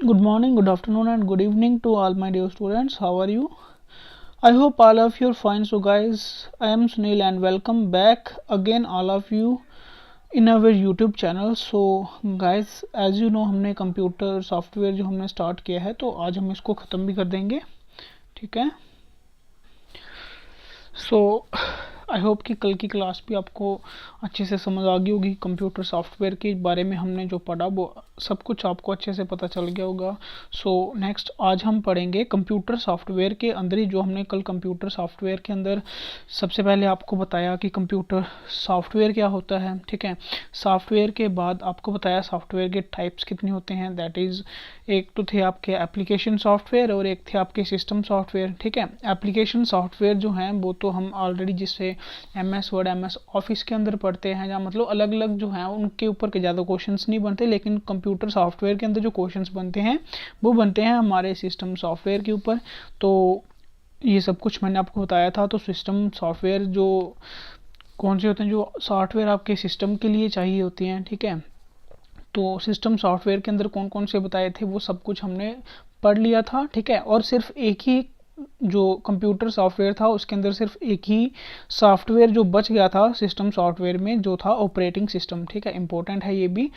Good morning, good afternoon, and good evening to all my dear students. How are you? I hope all of you are fine. So, guys, I am Sunil, and welcome back again, all of you, in our YouTube channel. So, guys, as you know, हमने computer software जो हमने start किया है, तो आज हम इसको ख़त्म भी कर देंगे. ठीक है. सो आई होप कि कल की क्लास भी आपको अच्छे से समझ आ गई होगी. कंप्यूटर सॉफ्टवेयर के बारे में हमने जो पढ़ा वो सब कुछ आपको अच्छे से पता चल गया होगा. सो नेक्स्ट आज हम पढ़ेंगे कंप्यूटर सॉफ्टवेयर के अंदर ही जो हमने कल कंप्यूटर सॉफ्टवेयर के अंदर सबसे पहले आपको बताया कि कंप्यूटर सॉफ्टवेयर क्या होता है. ठीक है. सॉफ्टवेयर के बाद आपको बताया सॉफ्टवेयर के टाइप्स कितने होते हैं. दैट इज़ एक तो थे आपके एप्लीकेशन सॉफ्टवेयर और एक थे आपके सिस्टम सॉफ्टवेयर. ठीक है. एप्लीकेशन सॉफ्टवेयर जो हैं वो तो हम ऑलरेडी जिससे MS वर्ड MS ऑफिस के अंदर पढ़ते हैं, या मतलब अलग अलग जो हैं उनके ऊपर के ज़्यादा क्वेश्चंस नहीं बनते, लेकिन कंप्यूटर सॉफ्टवेयर के अंदर जो क्वेश्चंस बनते हैं वो बनते हैं हमारे सिस्टम सॉफ्टवेयर के ऊपर. तो ये सब कुछ मैंने आपको बताया था. तो सिस्टम सॉफ्टवेयर जो कौन से होते हैं, जो सॉफ्टवेयर आपके सिस्टम के लिए चाहिए होती हैं. ठीक है. तो सिस्टम सॉफ्टवेयर के अंदर कौन कौन से बताए थे वो सब कुछ हमने पढ़ लिया था. ठीक है. और सिर्फ एक ही जो कंप्यूटर सॉफ्टवेयर था उसके अंदर सिर्फ एक ही सॉफ्टवेयर जो बच गया था सिस्टम सॉफ्टवेयर में, जो था ऑपरेटिंग सिस्टम. ठीक है. इंपॉर्टेंट है ये भी.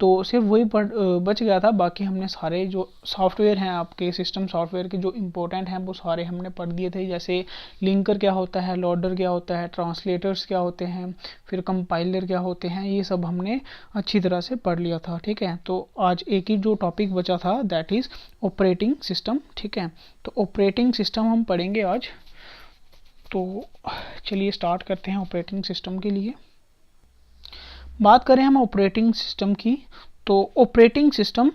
तो सिर्फ वही बच गया था. बाकी हमने सारे जो सॉफ्टवेयर हैं आपके सिस्टम सॉफ्टवेयर के जो इंपॉर्टेंट हैं वो सारे हमने पढ़ दिए थे. जैसे लिंकर क्या होता है, लोडर क्या होता है, ट्रांसलेटर्स क्या होते हैं, फिर कंपाइलर क्या होते हैं, ये सब हमने अच्छी तरह से पढ़ लिया था. ठीक है. तो आज एक ही जो टॉपिक बचा था दैट इज़ ऑपरेटिंग सिस्टम. ठीक है. तो ऑपरेटिंग सिस्टम हम पढ़ेंगे आज. तो चलिए स्टार्ट करते हैं. ऑपरेटिंग सिस्टम के लिए बात करें हम ऑपरेटिंग सिस्टम की, तो operating system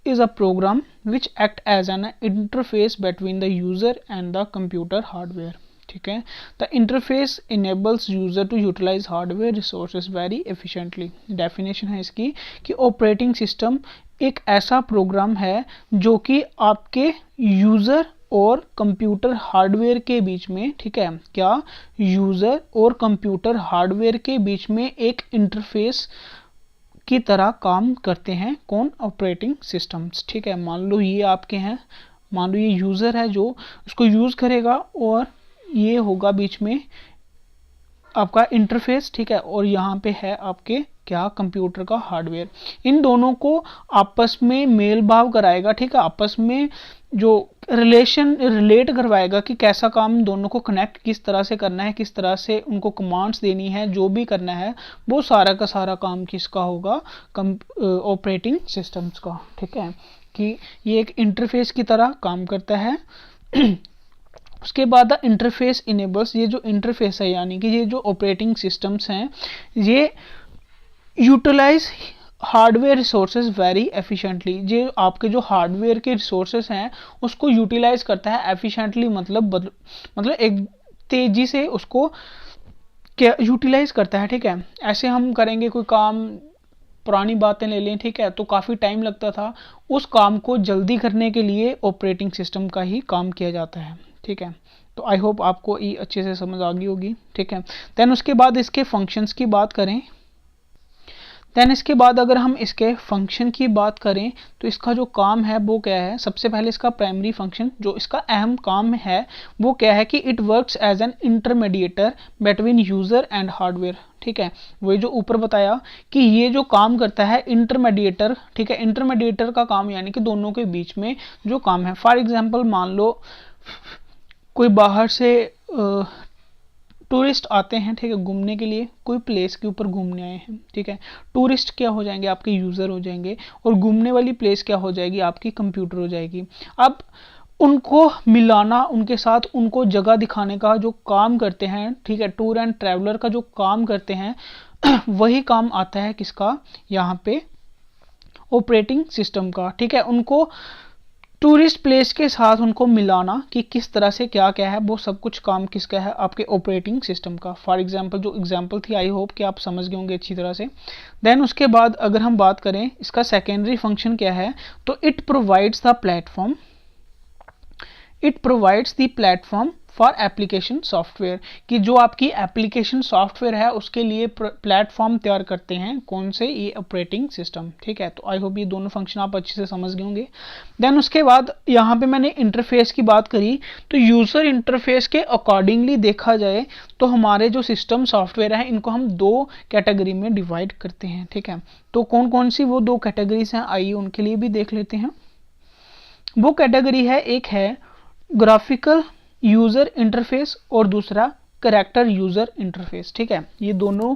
is a program which act as an interface between the user and the computer hardware. ठीक है. The interface enables user to utilize hardware resources very efficiently. Definition है इसकी कि ऑपरेटिंग सिस्टम एक ऐसा programme है जो कि आपके यूज़र और कंप्यूटर हार्डवेयर के बीच में, ठीक है, क्या यूज़र और कंप्यूटर हार्डवेयर के बीच में एक इंटरफेस की तरह काम करते हैं. कौन? Operating systems. ठीक है. मान लो ये आपके हैं, मान लो ये यूज़र है जो इसको यूज़ करेगा और ये होगा बीच में आपका इंटरफेस. ठीक है. और यहाँ पे है आपके क्या? कंप्यूटर का हार्डवेयर. इन दोनों को आपस में मेल भाव कराएगा. ठीक है. आपस में जो रिलेट करवाएगा कि कैसा काम दोनों को कनेक्ट किस तरह से करना है, किस तरह से उनको कमांड्स देनी है, जो भी करना है वो सारा का सारा काम किसका होगा? ऑपरेटिंग सिस्टम्स का. ठीक है. कि ये एक इंटरफेस की तरह काम करता है. उसके बाद द इंटरफेस इनेबल्स, ये जो इंटरफेस है यानी कि ये जो ऑपरेटिंग सिस्टम्स हैं ये utilize hardware resources very efficiently. ये आपके जो हार्डवेयर के रिसोर्सेज हैं उसको यूटिलाइज करता है एफिशिएंटली, मतलब एक तेजी से उसको क्या यूटिलाइज करता है. ठीक है. ऐसे हम करेंगे कोई काम, पुरानी बातें ले लें, ठीक है, तो काफ़ी टाइम लगता था. उस काम को जल्दी करने के लिए ऑपरेटिंग सिस्टम का ही काम किया जाता है. ठीक है. तो आई होप आपको ये अच्छे से समझ आ गई होगी. ठीक है. देन उसके बाद इसके फंक्शंस की बात करें, देन इसके बाद अगर हम इसके फंक्शन की बात करें तो इसका जो काम है वो क्या है? सबसे पहले इसका प्राइमरी फंक्शन, जो इसका अहम काम है वो क्या है कि it works as an intermediator between user and hardware. ठीक है. वही जो ऊपर बताया कि ये जो काम करता है इंटरमीडिएटर. ठीक है. इंटरमीडिएटर का काम यानी कि दोनों के बीच में जो काम है. फॉर एग्जाम्पल मान लो कोई बाहर से टूरिस्ट आते हैं, ठीक है, घूमने के लिए, कोई प्लेस के ऊपर घूमने आए हैं. ठीक है. टूरिस्ट क्या हो जाएंगे? आपके यूज़र हो जाएंगे. और घूमने वाली प्लेस क्या हो जाएगी? आपकी कंप्यूटर हो जाएगी. अब उनको मिलाना, उनके साथ उनको जगह दिखाने का जो काम करते हैं, ठीक है, टूर एंड ट्रैवलर का जो काम करते हैं वही काम आता है किसका? यहाँ पे ऑपरेटिंग सिस्टम का. ठीक है. उनको टूरिस्ट प्लेस के साथ उनको मिलाना कि किस तरह से क्या क्या है, वो सब कुछ काम किसका है? आपके ऑपरेटिंग सिस्टम का. फॉर एग्जांपल जो एग्जांपल थी, आई होप कि आप समझ गए होंगे अच्छी तरह से. देन उसके बाद अगर हम बात करें इसका सेकेंडरी फंक्शन क्या है, तो it provides the platform for application software, कि जो आपकी एप्लीकेशन सॉफ्टवेयर है उसके लिए प्लेटफॉर्म तैयार करते हैं कौन से, ये ऑपरेटिंग सिस्टम। ठीक है, तो आई होप ये दोनों फंक्शन आप अच्छे से समझ गए होंगे। देन उसके बाद यहाँ पे मैंने इंटरफेस की बात करी, तो यूज़र इंटरफेस के अकॉर्डिंगली देखा जाए तो हमारे जो सिस्टम सॉफ्टवेयर है इनको हम दो कैटेगरी में डिवाइड करते हैं। ठीक है, तो कौन कौन सी वो दो कैटेगरीज हैं, आइए उनके लिए भी देख लेते हैं। वो कैटेगरी है, एक है ग्राफिकल यूज़र इंटरफेस और दूसरा कैरेक्टर यूज़र इंटरफेस। ठीक है, ये दोनों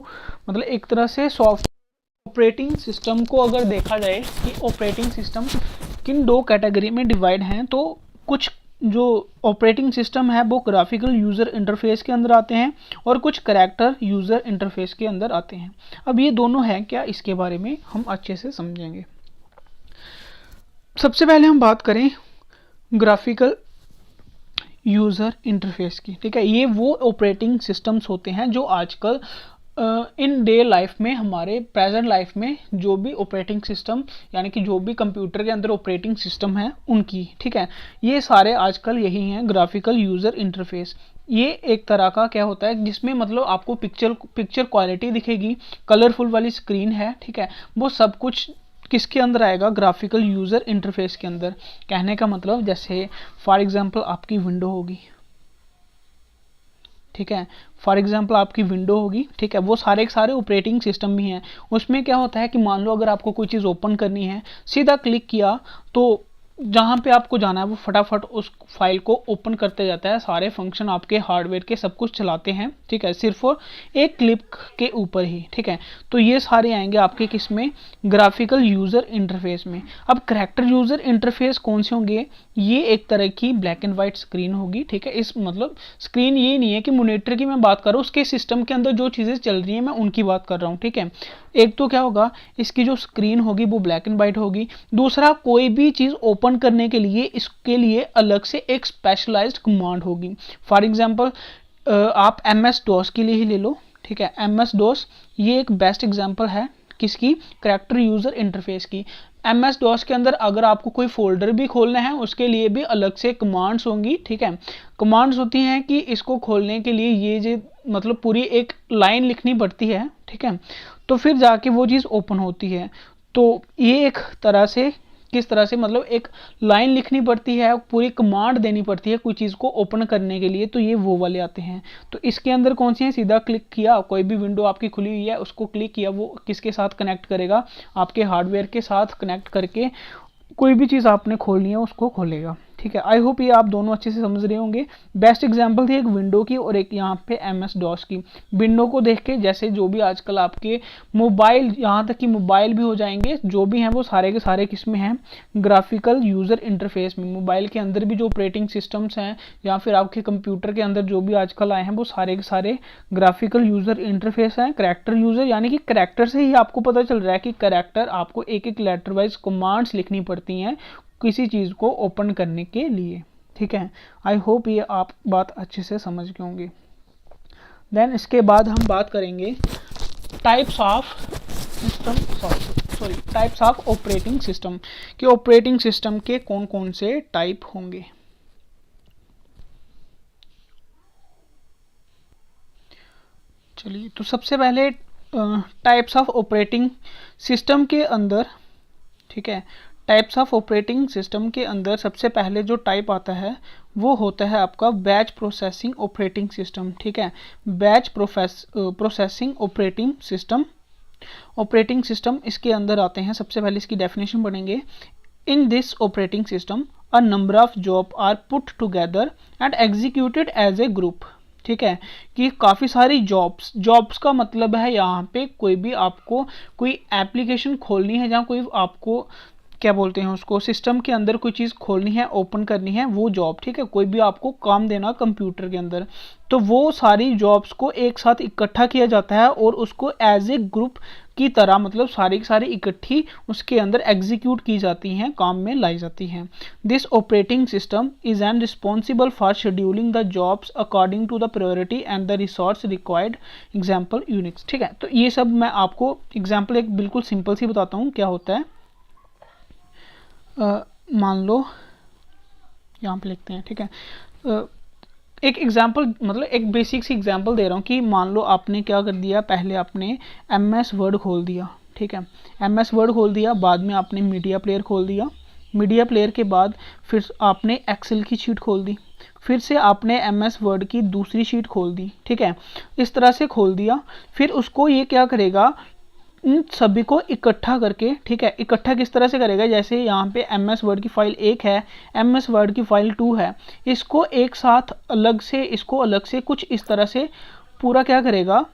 मतलब एक तरह से ऑपरेटिंग सिस्टम को अगर देखा जाए कि ऑपरेटिंग सिस्टम किन दो कैटेगरी में डिवाइड हैं, तो कुछ जो ऑपरेटिंग सिस्टम है वो ग्राफिकल यूज़र इंटरफेस के अंदर आते हैं और कुछ कैरेक्टर यूज़र इंटरफेस के अंदर आते हैं। अब ये दोनों हैं क्या, इसके बारे में हम अच्छे से समझेंगे। सबसे पहले हम बात करें ग्राफिकल यूज़र इंटरफेस की। ठीक है, ये वो ऑपरेटिंग सिस्टम्स होते हैं जो आजकल इन डे लाइफ में, हमारे प्रेजेंट लाइफ में जो भी ऑपरेटिंग सिस्टम यानी कि जो भी कंप्यूटर के अंदर ऑपरेटिंग सिस्टम है उनकी, ठीक है, ये सारे आजकल यही हैं ग्राफिकल यूज़र इंटरफेस। ये एक तरह का क्या होता है जिसमें मतलब आपको पिक्चर क्वालिटी दिखेगी, कलरफुल वाली स्क्रीन है। ठीक है, वो सब कुछ किसके अंदर आएगा, ग्राफिकल यूज़र इंटरफेस के अंदर। कहने का मतलब जैसे फॉर एग्जांपल आपकी विंडो होगी, ठीक है, फॉर एग्जांपल आपकी विंडो होगी, ठीक है, वो सारे के सारे ऑपरेटिंग सिस्टम भी हैं। उसमें क्या होता है कि मान लो अगर आपको कोई चीज़ ओपन करनी है, सीधा क्लिक किया तो जहाँ पे आपको जाना है वो फटाफट उस फाइल को ओपन करते जाता है, सारे फंक्शन आपके हार्डवेयर के सब कुछ चलाते हैं। ठीक है, सिर्फ और एक क्लिक के ऊपर ही। ठीक है, तो ये सारे आएंगे आपके किस में, ग्राफिकल यूज़र इंटरफेस में। अब कैरेक्टर यूज़र इंटरफेस कौन से होंगे, ये एक तरह की ब्लैक एंड वाइट स्क्रीन होगी। ठीक है, इस मतलब स्क्रीन ये नहीं है कि मॉनिटर की मैं बात कर रहा हूँ, उसके सिस्टम के अंदर जो चीज़ें चल रही हैं मैं उनकी बात कर रहा हूँ। ठीक है, एक तो क्या होगा, इसकी जो स्क्रीन होगी वो ब्लैक एंड वाइट होगी। दूसरा, कोई भी चीज़ ओपन करने के लिए इसके लिए अलग से एक स्पेशलाइज्ड कमांड होगी। फॉर एग्जांपल आप MS DOS के लिए ही ले लो। ठीक है, MS DOS ये एक बेस्ट एग्जांपल है किसकी, कैरेक्टर यूज़र इंटरफेस की। MS DOS के अंदर अगर आपको कोई फोल्डर भी खोलना है उसके लिए भी अलग से कमांड्स होंगी। ठीक है, कमांड्स होती हैं कि इसको खोलने के लिए ये जो मतलब पूरी एक लाइन लिखनी पड़ती है। ठीक है, तो फिर जाके वो चीज़ ओपन होती है। तो ये एक तरह से किस तरह से मतलब एक लाइन लिखनी पड़ती है, पूरी कमांड देनी पड़ती है कोई चीज़ को ओपन करने के लिए, तो ये वो वाले आते हैं। तो इसके अंदर कौन सी है, सीधा क्लिक किया, कोई भी विंडो आपकी खुली हुई है उसको क्लिक किया, वो किसके साथ कनेक्ट करेगा, आपके हार्डवेयर के साथ कनेक्ट करके कोई भी चीज़ आपने खोलनी है उसको खोलेगा। ठीक है, आई होप ये आप दोनों अच्छे से समझ रहे होंगे। बेस्ट एग्जांपल थी एक विंडो की और एक यहाँ पे MS DOS की। विंडो को देख के जैसे जो भी आजकल आपके मोबाइल, यहाँ तक कि मोबाइल भी हो जाएंगे, जो भी हैं वो सारे के सारे किस में हैं, ग्राफिकल यूज़र इंटरफेस में। मोबाइल के अंदर भी जो ऑपरेटिंग सिस्टम्स हैं या फिर आपके कंप्यूटर के अंदर जो भी आजकल आए हैं वो सारे के सारे ग्राफिकल यूज़र इंटरफेस हैं। कैरेक्टर यूज़र यानी कि कैरेक्टर से ही आपको पता चल रहा है कि कैरेक्टर आपको एक एक लेटर वाइज कमांड्स लिखनी पड़ती हैं किसी चीज़ को ओपन करने के लिए। ठीक है, आई होप ये आप बात अच्छे से समझ गए होंगे। देन इसके बाद हम बात करेंगे types of system, types of operating system, कि ऑपरेटिंग सिस्टम के कौन कौन से टाइप होंगे। चलिए, तो सबसे पहले टाइप्स ऑफ ऑपरेटिंग सिस्टम के अंदर, ठीक है, टाइप्स ऑफ ऑपरेटिंग सिस्टम के अंदर सबसे पहले जो टाइप आता है वो होता है आपका बैच प्रोसेसिंग ऑपरेटिंग सिस्टम। ठीक है, बैच प्रोसेसिंग ऑपरेटिंग सिस्टम इसके अंदर आते हैं। सबसे पहले इसकी डेफिनेशन पढ़ेंगे। In this operating system a number of job are put together and executed as a group. ठीक है, कि काफ़ी सारी जॉब्स का मतलब है यहाँ पे कोई भी आपको कोई एप्लीकेशन खोलनी है, जहाँ कोई आपको क्या बोलते हैं उसको, सिस्टम के अंदर कोई चीज़ खोलनी है, ओपन करनी है, वो जॉब। ठीक है, कोई भी आपको काम देना कंप्यूटर के अंदर, तो वो सारी जॉब्स को एक साथ इकट्ठा किया जाता है और उसको एज ए ग्रुप की तरह मतलब सारी की सारी इकट्ठी उसके अंदर एग्जीक्यूट की जाती हैं, काम में लाई जाती हैं। This operating system is and responsible for scheduling the jobs according to the priority and the resource required, example Unix. ठीक है, तो ये सब मैं आपको एग्जाम्पल एक बिल्कुल सिंपल सी बताता हूँ क्या होता है। मान लो यहाँ पे लिखते हैं। ठीक है, एक एग्जांपल मतलब एक बेसिक सी एग्जांपल दे रहा हूँ कि मान लो आपने क्या कर दिया, पहले आपने MS वर्ड खोल दिया, ठीक है, MS वर्ड खोल दिया, बाद में आपने मीडिया प्लेयर खोल दिया, मीडिया प्लेयर के बाद फिर आपने एक्सेल की शीट खोल दी, फिर से आपने MS वर्ड की दूसरी शीट खोल दी, ठीक है, इस तरह से खोल दिया। फिर उसको ये क्या करेगा, इन सभी को इकट्ठा करके, ठीक है, इकट्ठा किस तरह से करेगा, जैसे यहाँ पे MS वर्ड की फाइल 1 है, MS वर्ड की फाइल 2 है, इसको एक साथ अलग से, इसको अलग से कुछ इस तरह से पूरा क्या करेगा,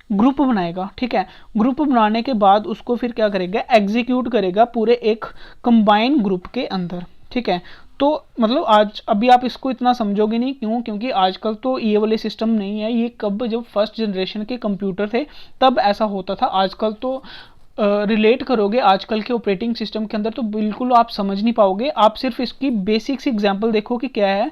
ग्रुप बनाएगा, ठीक है, ग्रुप बनाने के बाद उसको फिर क्या करेगा, एग्जीक्यूट करेगा पूरे एक कंबाइन ग्रुप के अंदर, ठीक है। तो मतलब आज अभी आप इसको इतना समझोगे नहीं, क्यों, क्योंकि आजकल तो ये वाले सिस्टम नहीं है, ये कब जब फर्स्ट जनरेशन के कंप्यूटर थे तब ऐसा होता था। आजकल तो रिलेट करोगे आजकल के ऑपरेटिंग सिस्टम के अंदर तो बिल्कुल आप समझ नहीं पाओगे। आप सिर्फ इसकी बेसिक सी एग्जांपल देखो कि क्या है,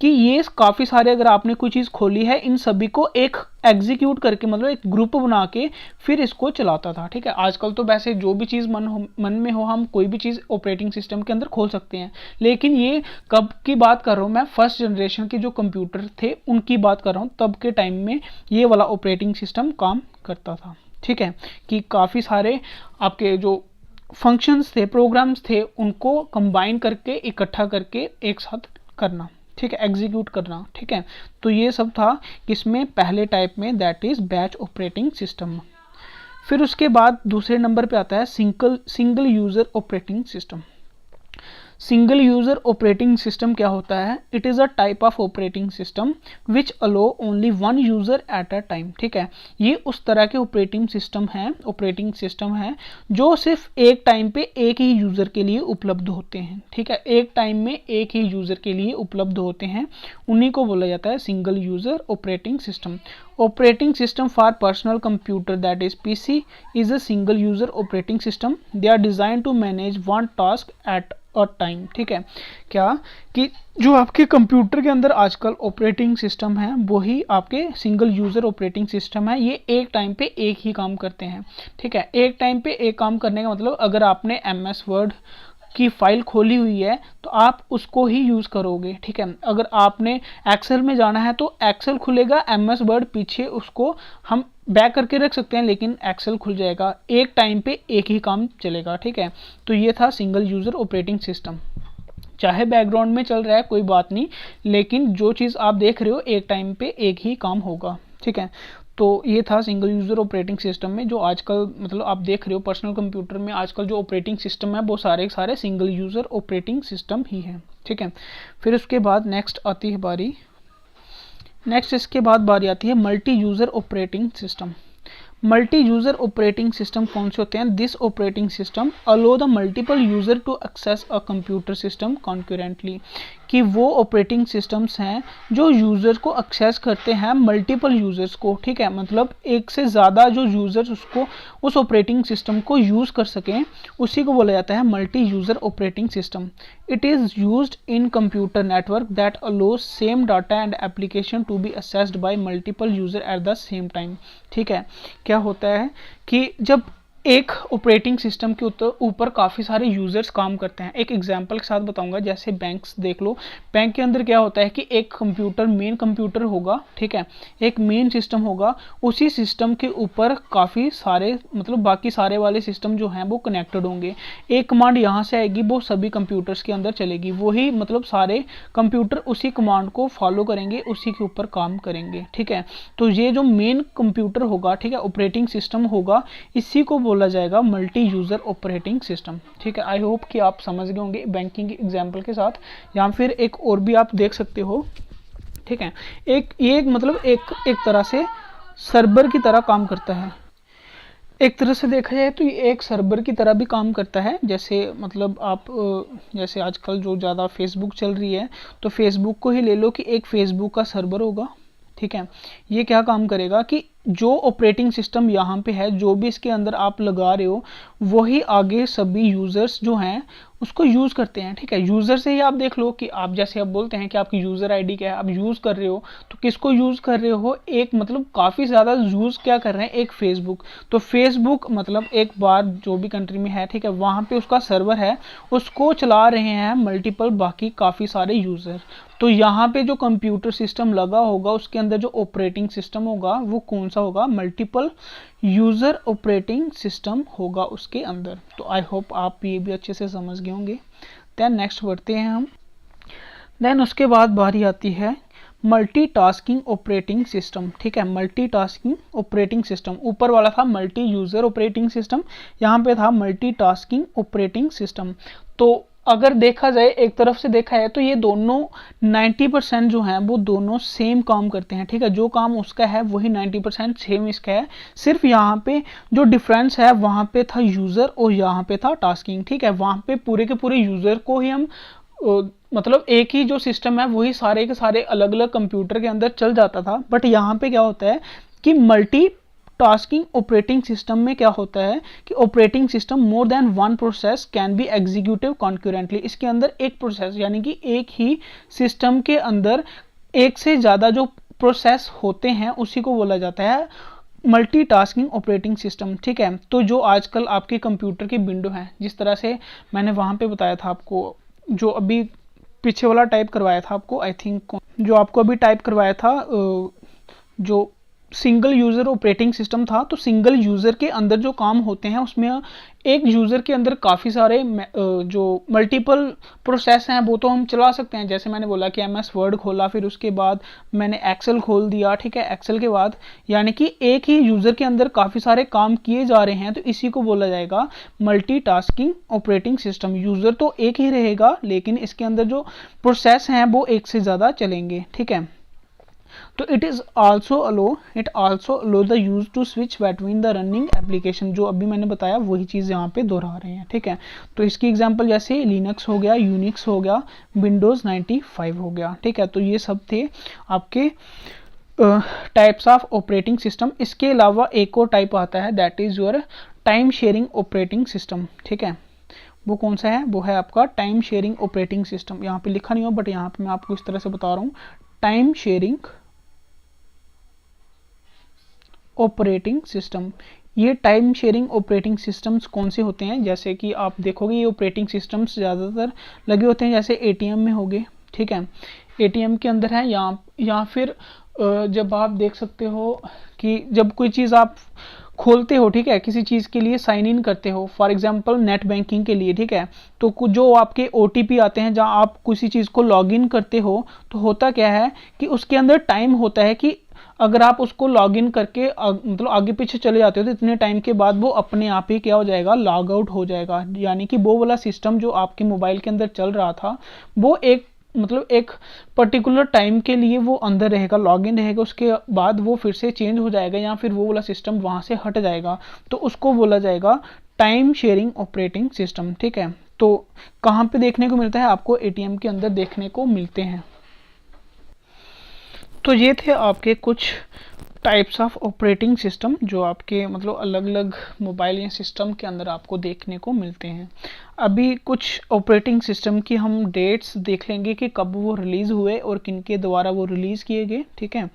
कि ये काफ़ी सारे, अगर आपने कोई चीज़ खोली है, इन सभी को एक एग्जीक्यूट करके मतलब एक ग्रुप बना के फिर इसको चलाता था, ठीक है। आजकल तो वैसे जो भी चीज़ मन में हो, हम कोई भी चीज़ ऑपरेटिंग सिस्टम के अंदर खोल सकते हैं, लेकिन ये कब की बात कर रहा हूँ मैं, फर्स्ट जनरेशन के जो कंप्यूटर थे उनकी बात कर रहा हूँ, तब के टाइम में ये वाला ऑपरेटिंग सिस्टम काम करता था, ठीक है, कि काफ़ी सारे आपके जो फंक्शंस थे, प्रोग्राम्स थे, उनको कंबाइन करके इकट्ठा करके एक साथ करना, ठीक है, एग्जीक्यूट करना, ठीक है। तो ये सब था किसमें, पहले टाइप में, that is batch operating system. फिर उसके बाद दूसरे नंबर पे आता है single user operating system. Single user operating system क्या होता है, it is a type of operating system which allow only one user at a time, ठीक है। ये उस तरह के ऑपरेटिंग सिस्टम है जो सिर्फ एक टाइम पे एक ही यूजर के लिए उपलब्ध होते हैं, ठीक है, एक टाइम में एक ही यूजर के लिए उपलब्ध होते हैं, उन्हीं को बोला जाता है single user operating system. Operating system for personal computer that is PC is a single user operating system, they are design to manage one task at और टाइम, ठीक है। क्या कि जो आपके कंप्यूटर के अंदर आजकल ऑपरेटिंग सिस्टम है वही आपके सिंगल यूज़र ऑपरेटिंग सिस्टम है, ये एक टाइम पे एक ही काम करते हैं, ठीक है। एक टाइम पे एक काम करने का मतलब, अगर आपने MS वर्ड की फाइल खोली हुई है तो आप उसको ही यूज़ करोगे, ठीक है। अगर आपने एक्सेल में जाना है तो एक्सेल खुलेगा, MS वर्ड पीछे उसको हम बैक करके रख सकते हैं, लेकिन एक्सेल खुल जाएगा, एक टाइम पे एक ही काम चलेगा, ठीक है। तो ये था सिंगल यूज़र ऑपरेटिंग सिस्टम, चाहे बैकग्राउंड में चल रहा है कोई बात नहीं, लेकिन जो चीज़ आप देख रहे हो एक टाइम पे एक ही काम होगा, ठीक है। तो ये था सिंगल यूज़र ऑपरेटिंग सिस्टम में, जो आजकल मतलब आप देख रहे हो पर्सनल कंप्यूटर में आजकल जो ऑपरेटिंग सिस्टम है वो सारे सिंगल यूज़र ऑपरेटिंग सिस्टम ही है, ठीक है। फिर उसके बाद इसके बाद बारी आती है multi user operating system. Multi user operating system कौन से होते हैं, this operating system allow the multiple user to access a computer system concurrently, कि वो ऑपरेटिंग सिस्टम्स हैं जो यूज़र को एक्सेस करते हैं मल्टीपल यूज़र्स को, ठीक है, मतलब एक से ज़्यादा जो यूज़र्स उसको उस ऑपरेटिंग सिस्टम को यूज़ कर सकें, उसी को बोला जाता है multi user operating system. It is used in computer network that allows same data and application to be accessed by multiple user at the same time, ठीक है। क्या होता है कि जब एक ऑपरेटिंग सिस्टम के ऊपर काफ़ी सारे यूज़र्स काम करते हैं, एक एग्जांपल के साथ बताऊंगा, जैसे बैंक्स देख लो, बैंक के अंदर क्या होता है कि एक कंप्यूटर, मेन कंप्यूटर होगा, ठीक है, एक मेन सिस्टम होगा, उसी सिस्टम के ऊपर काफ़ी सारे मतलब बाकी सारे वाले सिस्टम जो हैं वो कनेक्टेड होंगे, एक कमांड यहाँ से आएगी वो सभी कंप्यूटर्स के अंदर चलेगी, वही मतलब सारे कंप्यूटर उसी कमांड को फॉलो करेंगे, उसी के ऊपर काम करेंगे, ठीक है। तो ये जो मेन कंप्यूटर होगा, ठीक है, ऑपरेटिंग सिस्टम होगा, इसी को बोला जाएगा मल्टी यूज़र ऑपरेटिंग सिस्टम, ठीक है। आई होप कि आप समझ गए होंगे बैंकिंग के एग्जांपल के साथ, या फिर एक और भी आप देख सकते हो, ठीक है। ये मतलब एक तरह से सर्वर की तरह काम करता है, एक तरह से देखा जाए तो ये एक सर्वर की तरह भी काम करता है। जैसे मतलब आप जैसे आजकल जो ज़्यादा फेसबुक चल रही है, तो फेसबुक को ही ले लो कि एक फेसबुक का सर्वर होगा, ठीक है। ये क्या काम करेगा कि जो ऑपरेटिंग सिस्टम यहाँ पे है, जो भी इसके अंदर आप लगा रहे हो, वही आगे सभी यूज़र्स जो हैं उसको यूज़ करते हैं। ठीक है, यूज़र से ही आप देख लो कि आप जैसे आप बोलते हैं कि आपकी यूज़र आईडी क्या है, आप यूज़ कर रहे हो तो किसको यूज़ कर रहे हो, एक मतलब काफ़ी ज़्यादा यूज़ क्या कर रहे हैं, एक फेसबुक। तो फेसबुक मतलब एक बार जो भी कंट्री में है, ठीक है, वहाँ पे उसका सर्वर है, उसको चला रहे हैं मल्टीपल बाकी काफ़ी सारे यूज़र। तो यहाँ पे जो कंप्यूटर सिस्टम लगा होगा उसके अंदर जो ऑपरेटिंग सिस्टम होगा वो कौन सा होगा, मल्टीपल यूज़र ऑपरेटिंग सिस्टम होगा उसके अंदर। तो आई होप आप ये भी अच्छे से समझ गए होंगे। देन नेक्स्ट बढ़ते हैं हम। देन उसके बाद बारी आती है मल्टीटास्किंग ऑपरेटिंग सिस्टम। ठीक है, मल्टीटास्किंग ऑपरेटिंग सिस्टम, ऊपर वाला था मल्टी यूज़र ऑपरेटिंग सिस्टम, यहाँ पे था मल्टीटास्किंग ऑपरेटिंग सिस्टम। तो अगर देखा जाए, एक तरफ से देखा है तो ये दोनों 90% जो हैं वो दोनों सेम काम करते हैं। ठीक है, जो काम उसका है वही 90% सेम इसका है। सिर्फ यहाँ पे जो डिफरेंस है, वहाँ पे था यूज़र और यहाँ पे था टास्किंग। ठीक है, वहाँ पे पूरे के पूरे यूज़र को ही हम मतलब एक ही जो सिस्टम है वही सारे के सारे अलग अलग कंप्यूटर के अंदर चल जाता था। बट यहाँ पे क्या होता है कि मल्टी टास्किंग ऑपरेटिंग सिस्टम में क्या होता है कि operating system more than one process can be executive concurrently. इसके अंदर एक प्रोसेस यानी कि एक ही सिस्टम के अंदर एक से ज़्यादा जो प्रोसेस होते हैं उसी को बोला जाता है मल्टीटास्किंग ऑपरेटिंग सिस्टम। ठीक है, तो जो आजकल आपके कंप्यूटर की विंडो है, जिस तरह से मैंने वहाँ पे बताया था आपको, जो अभी पीछे वाला टाइप करवाया था आपको, आई थिंक जो आपको अभी टाइप करवाया था, जो सिंगल यूज़र ऑपरेटिंग सिस्टम था, तो सिंगल यूज़र के अंदर जो काम होते हैं उसमें एक यूज़र के अंदर काफ़ी सारे जो मल्टीपल प्रोसेस हैं वो तो हम चला सकते हैं। जैसे मैंने बोला कि MS वर्ड खोला, फिर उसके बाद मैंने एक्सेल खोल दिया। ठीक है, एक्सेल के बाद यानी कि एक ही यूज़र के अंदर काफ़ी सारे काम किए जा रहे हैं, तो इसी को बोला जाएगा मल्टीटास्किंग ऑपरेटिंग सिस्टम। यूज़र तो एक ही रहेगा लेकिन इसके अंदर जो प्रोसेस हैं वो एक से ज़्यादा चलेंगे। ठीक है, तो it also allow the use to switch between the running application. जो अभी मैंने बताया वही चीज़ यहाँ पे दोहरा रहे हैं। ठीक है, तो इसकी एग्जांपल जैसे लिनक्स हो गया, यूनिक्स हो गया, विंडोज़ 95 हो गया। ठीक है, तो ये सब थे आपके टाइप्स ऑफ ऑपरेटिंग सिस्टम। इसके अलावा एक और टाइप आता है, that is your time sharing operating system. ठीक है, वो कौन सा है, वो है आपका टाइम शेयरिंग ऑपरेटिंग सिस्टम। यहाँ पे लिखा नहीं हो बट यहाँ पे मैं आपको इस तरह से बता रहा हूँ, टाइम शेयरिंग ऑपरेटिंग सिस्टम। ये टाइम शेयरिंग ऑपरेटिंग सिस्टम्स कौन से होते हैं, जैसे कि आप देखोगे ये ऑपरेटिंग सिस्टम्स ज़्यादातर लगे होते हैं जैसे ATM में हो गए। ठीक है, ATM के अंदर है, या फिर जब आप देख सकते हो कि जब कोई चीज़ आप खोलते हो, ठीक है, किसी चीज़ के लिए साइन इन करते हो, फॉर एग्जांपल नेट बैंकिंग के लिए। ठीक है, तो जो आपके OTP आते हैं जहाँ आप किसी चीज़ को लॉगिन करते हो, तो होता क्या है कि उसके अंदर टाइम होता है कि अगर आप उसको लॉगिन करके मतलब आगे पीछे चले जाते हो तो इतने टाइम के बाद वो अपने आप ही क्या हो जाएगा, लॉग आउट हो जाएगा। यानी कि वो वाला सिस्टम जो आपके मोबाइल के अंदर चल रहा था वो एक मतलब एक पर्टिकुलर टाइम के लिए वो अंदर रहेगा, लॉगिन रहेगा, उसके बाद वो फिर से चेंज हो जाएगा या फिर वो वाला सिस्टम वहाँ से हट जाएगा, तो उसको बोला जाएगा टाइम शेयरिंग ऑपरेटिंग सिस्टम। ठीक है, तो कहाँ पे देखने को मिलता है, आपको ATM के अंदर देखने को मिलते हैं। तो ये थे आपके कुछ टाइप्स ऑफ ऑपरेटिंग सिस्टम जो आपके मतलब अलग अलग मोबाइल या सिस्टम के अंदर आपको देखने को मिलते हैं। अभी कुछ ऑपरेटिंग सिस्टम की हम डेट्स देख लेंगे कि कब वो रिलीज़ हुए और किन के द्वारा वो रिलीज़ किए गए। ठीक है,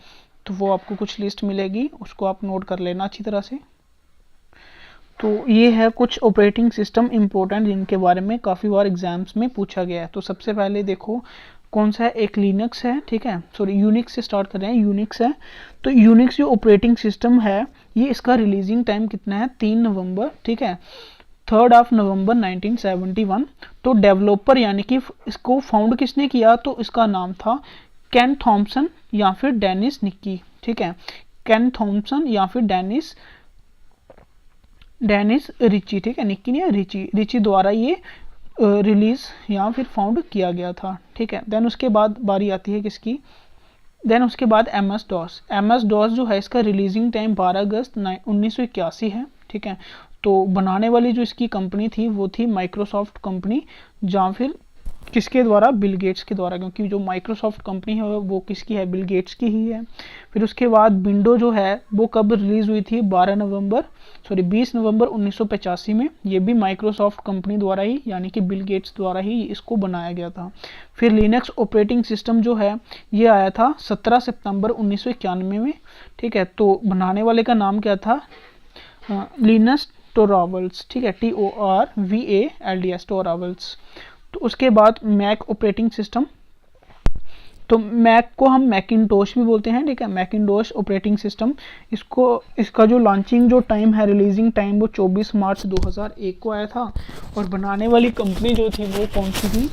तो वो आपको कुछ लिस्ट मिलेगी, उसको आप नोट कर लेना अच्छी तरह से। तो ये है कुछ ऑपरेटिंग सिस्टम इम्पोर्टेंट जिनके बारे में काफ़ी बार एग्जाम्स में पूछा गया है। तो सबसे पहले देखो कौन सा है, एक लिनक्स है। ठीक है, सॉरी यूनिक्स से स्टार्ट कर रहे हैं, यूनिक्स है। तो यूनिक्स जो ऑपरेटिंग सिस्टम है ये इसका रिलीजिंग टाइम कितना है, 3 नवंबर। ठीक है, 3 नवंबर 1971। तो डेवलपर यानी कि इसको फाउंड किसने किया, तो इसका नाम था केन थॉम्सन या फिर डेनिस निक्की। ठीक है, केन थॉम्सन या फिर डेनिस रिची। ठीक है, निक्की नहीं है, रिची द्वारा ये रिलीज या फिर फाउंड किया गया था। ठीक है, देन उसके बाद बारी आती है किसकी, देन उसके बाद MS DOS जो है इसका रिलीजिंग टाइम 12 अगस्त 1981 है। ठीक है, तो बनाने वाली जो इसकी कंपनी थी वो थी माइक्रोसॉफ्ट कंपनी, जहाँ फिर किसके द्वारा? बिल गेट्स के द्वारा, क्योंकि जो माइक्रोसॉफ्ट कंपनी है वो किसकी है? बिल गेट्स की ही है। फिर उसके बाद विंडो जो है वो कब रिलीज़ हुई थी? 20 नवंबर 1985 में। ये भी माइक्रोसॉफ्ट कंपनी द्वारा ही, यानी कि बिल गेट्स द्वारा ही इसको बनाया गया था। फिर लिनक्स ऑपरेटिंग सिस्टम जो है ये आया था 17 सितंबर 1991 में, ठीक है। तो बनाने वाले का नाम क्या था? लिनस टोरावल्स, ठीक है, TORVALDS, टोरावल्स। तो उसके बाद मैक ऑपरेटिंग सिस्टम, तो मैक को हम मैकिनटोश भी बोलते हैं, ठीक है, मैकिनटोश ऑपरेटिंग सिस्टम। इसका जो लॉन्चिंग जो टाइम है, रिलीजिंग टाइम, वो 24 मार्च 2001 को आया था। और बनाने वाली कंपनी जो थी वो कौन सी थी?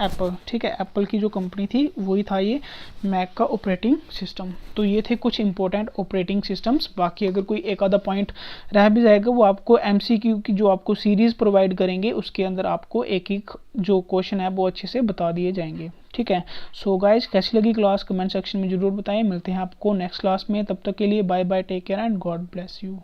एप्पल, ठीक है, एप्पल की जो कंपनी थी वही था ये मैक का ऑपरेटिंग सिस्टम। तो ये थे कुछ इंपॉर्टेंट ऑपरेटिंग सिस्टम्स। बाकी अगर कोई एक आधा पॉइंट रह भी जाएगा वो आपको MCQ की जो आपको सीरीज़ प्रोवाइड करेंगे उसके अंदर आपको एक एक जो क्वेश्चन है वो अच्छे से बता दिए जाएंगे, ठीक है। सो गाइज, कैसी लगी क्लास कमेंट सेक्शन में ज़रूर बताएं। मिलते हैं आपको नेक्स्ट क्लास में, तब तक के लिए bye bye, take care and God bless you.